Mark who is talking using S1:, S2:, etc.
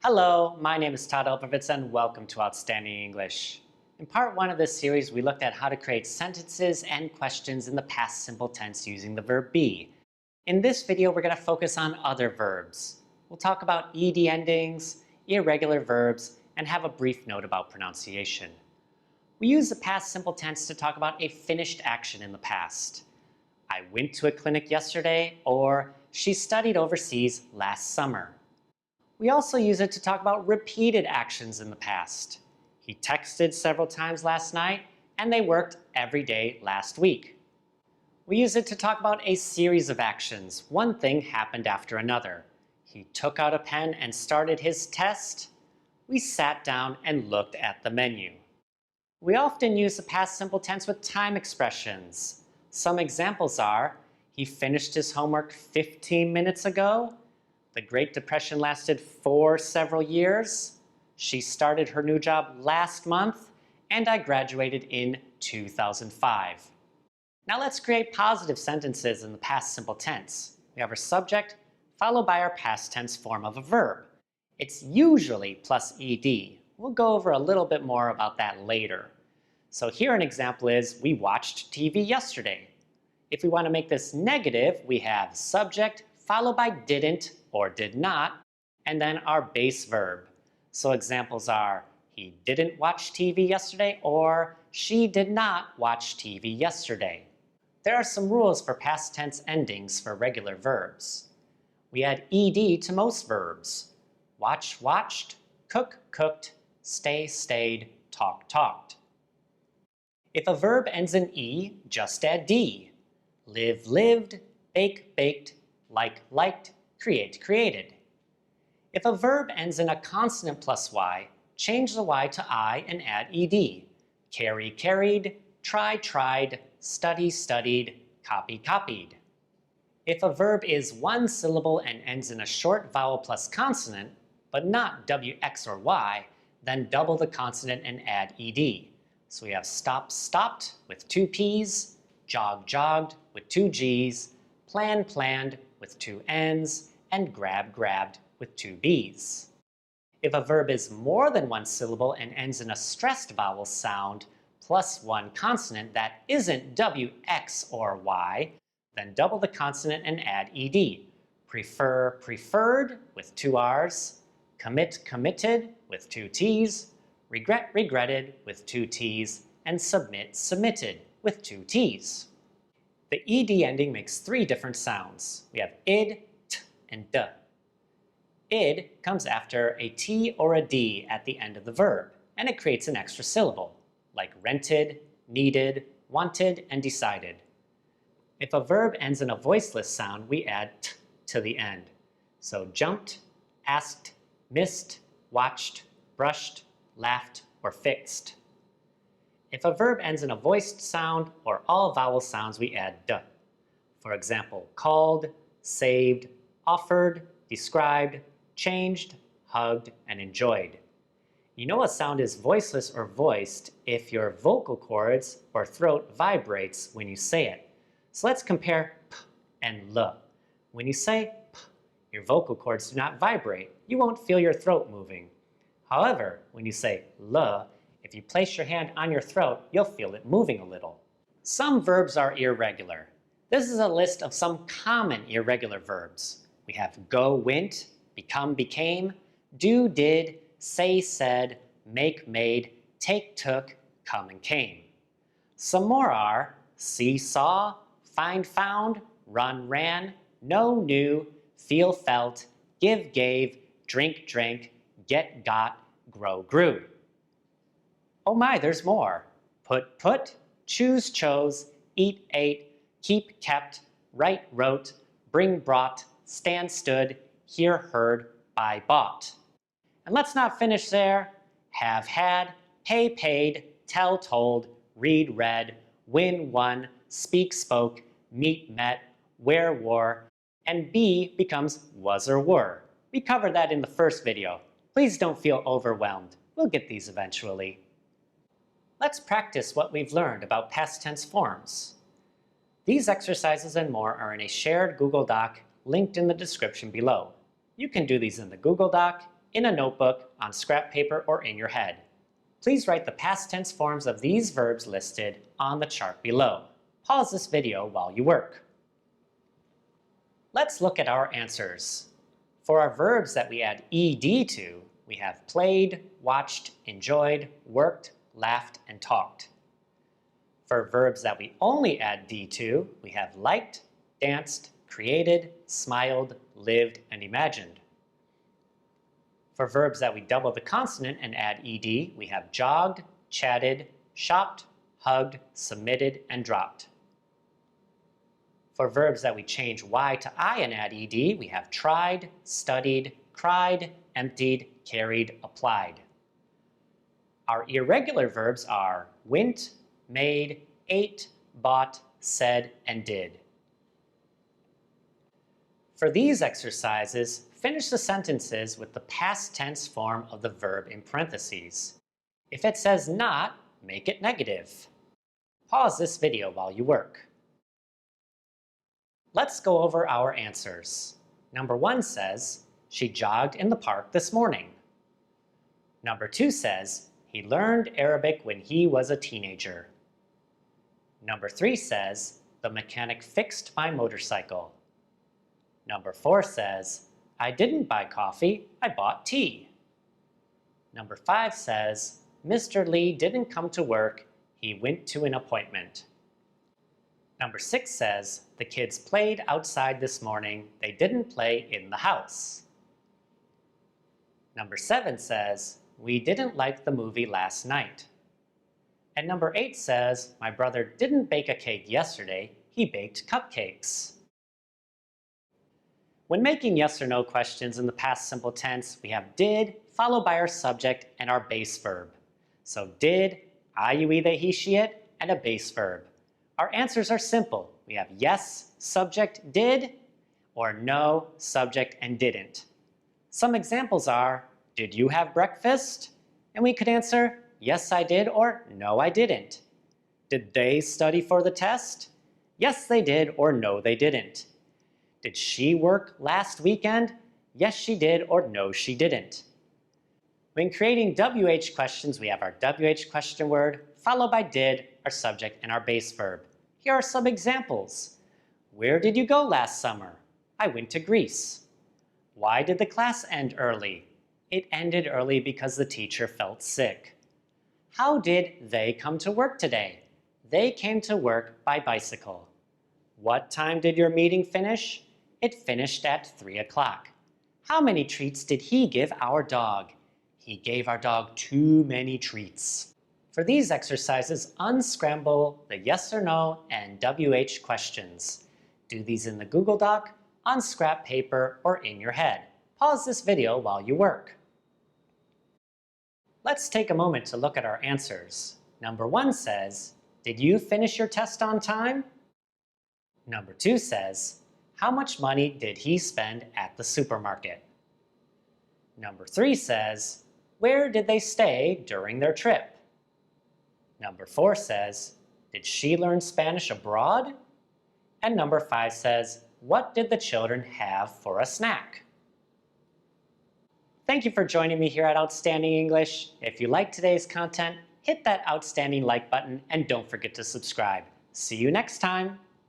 S1: Hello, my name is Todd Elpovitz and welcome to Outstanding English. In part 1 of this series, we looked at how to create sentences and questions in the past simple tense using the verb be. In this video, we're going to focus on other verbs. We'll talk about ed endings, irregular verbs, and have a brief note about pronunciation. We use the past simple tense to talk about a finished action in the past. I went to a clinic yesterday, or she studied overseas last summer. We also use it to talk about repeated actions in the past. He texted several times last night, and they worked every day last week. We use it to talk about a series of actions. One thing happened after another. He took out a pen and started his test. We sat down and looked at the menu. We often use the past simple tense with time expressions. Some examples are, he finished his homework 15 minutes ago. The Great Depression lasted for several years. She started her new job last month, and I graduated in 2005. Now let's create positive sentences in the past simple tense. We have our subject followed by our past tense form of a verb. It's usually plus ed. We'll go over a little bit more about that later. So here an example is, we watched TV yesterday. If we want to make this negative, we have subject followed by didn't or did not, and then our base verb. So examples are, he didn't watch TV yesterday, or she did not watch TV yesterday. There are some rules for past tense endings for regular verbs. We add ed to most verbs. Watch, watched, cook, cooked, stay, stayed, talk, talked. If a verb ends in e, just add d. Live, lived, bake, baked, like, liked, create, created. If a verb ends in a consonant plus y, change the y to I and add ed. Carry, carried, try, tried, study, studied, copy, copied. If a verb is one syllable and ends in a short vowel plus consonant, but not w, x, or y, then double the consonant and add ed. So we have stop, stopped with 2 p's, jog, jogged with 2 g's, plan, planned with 2 n's, and grab, grabbed with 2 b's. If a verb is more than one syllable and ends in a stressed vowel sound plus one consonant that isn't w, x, or y, then double the consonant and add ed. Prefer, preferred with 2 r's, commit, committed with 2 t's, regret, regretted with 2 t's, and submit, submitted with 2 t's. The ed ending makes 3 different sounds. We have id, t, and d. Id comes after a t or a d at the end of the verb, and it creates an extra syllable, like rented, needed, wanted, and decided. If a verb ends in a voiceless sound, we add t to the end. So jumped, asked, missed, watched, brushed, laughed, or fixed. If a verb ends in a voiced sound or all vowel sounds, we add d. For example, called, saved, offered, described, changed, hugged, and enjoyed. You know a sound is voiceless or voiced if your vocal cords or throat vibrates when you say it. So let's compare p and l. When you say p, your vocal cords do not vibrate. You won't feel your throat moving. However, when you say l, if you place your hand on your throat, you'll feel it moving a little. Some verbs are irregular. This is a list of some common irregular verbs. We have go, went, become, became, do, did, say, said, make, made, take, took, come, and came. Some more are see, saw, find, found, run, ran, know, knew, feel, felt, give, gave, drink, drank, get, got, grow, grew. Oh my, there's more. Put, put, choose, chose, eat, ate, keep, kept, write, wrote, bring, brought, stand, stood, hear, heard, buy, bought. And let's not finish there. Have, had, pay, paid, tell, told, read, read, win, won, speak, spoke, meet, met, wear, wore, and be becomes was or were. We covered that in the first video. Please don't feel overwhelmed. We'll get these eventually. Let's practice what we've learned about past tense forms. These exercises and more are in a shared Google Doc linked in the description below. You can do these in the Google Doc, in a notebook, on scrap paper, or in your head. Please write the past tense forms of these verbs listed on the chart below. Pause this video while you work. Let's look at our answers. For our verbs that we add ed to, we have played, watched, enjoyed, worked, laughed, and talked. For verbs that we only add d to, we have liked, danced, created, smiled, lived, and imagined. For verbs that we double the consonant and add ed, we have jogged, chatted, shopped, hugged, submitted, and dropped. For verbs that we change y to I and add ed, we have tried, studied, cried, emptied, carried, applied. Our irregular verbs are went, made, ate, bought, said, and did. For these exercises, finish the sentences with the past tense form of the verb in parentheses. If it says not, make it negative. Pause this video while you work. Let's go over our answers. Number 1 says, she jogged in the park this morning. Number 2 says, he learned Arabic when he was a teenager. Number 3 says, the mechanic fixed my motorcycle. Number 4 says, I didn't buy coffee, I bought tea. Number 5 says, Mr. Lee didn't come to work, he went to an appointment. Number 6 says, the kids played outside this morning, they didn't play in the house. Number 7 says, we didn't like the movie last night. And number 8 says, my brother didn't bake a cake yesterday, he baked cupcakes. When making yes or no questions in the past simple tense, we have did followed by our subject and our base verb. So did, I, you, they, he, she, it, and a base verb. Our answers are simple. We have yes, subject, did, or no, subject, and didn't. Some examples are, did you have breakfast? And we could answer, yes, I did, or no, I didn't. Did they study for the test? Yes, they did, or no, they didn't. Did she work last weekend? Yes, she did, or no, she didn't. When creating WH questions, we have our WH question word, followed by did, our subject, and our base verb. Here are some examples. Where did you go last summer? I went to Greece. Why did the class end early? It ended early because the teacher felt sick. How did they come to work today? They came to work by bicycle. What time did your meeting finish? It finished at 3 o'clock. How many treats did he give our dog? He gave our dog too many treats. For these exercises, unscramble the yes or no and WH questions. Do these in the Google Doc, on scrap paper, or in your head. Pause this video while you work. Let's take a moment to look at our answers. Number 1 says, did you finish your test on time? Number 2 says, how much money did he spend at the supermarket? Number 3 says, where did they stay during their trip? Number 4 says, did she learn Spanish abroad? And number 5 says, what did the children have for a snack? Thank you for joining me here at Outstanding English. If you liked today's content, hit that outstanding like button and don't forget to subscribe. See you next time.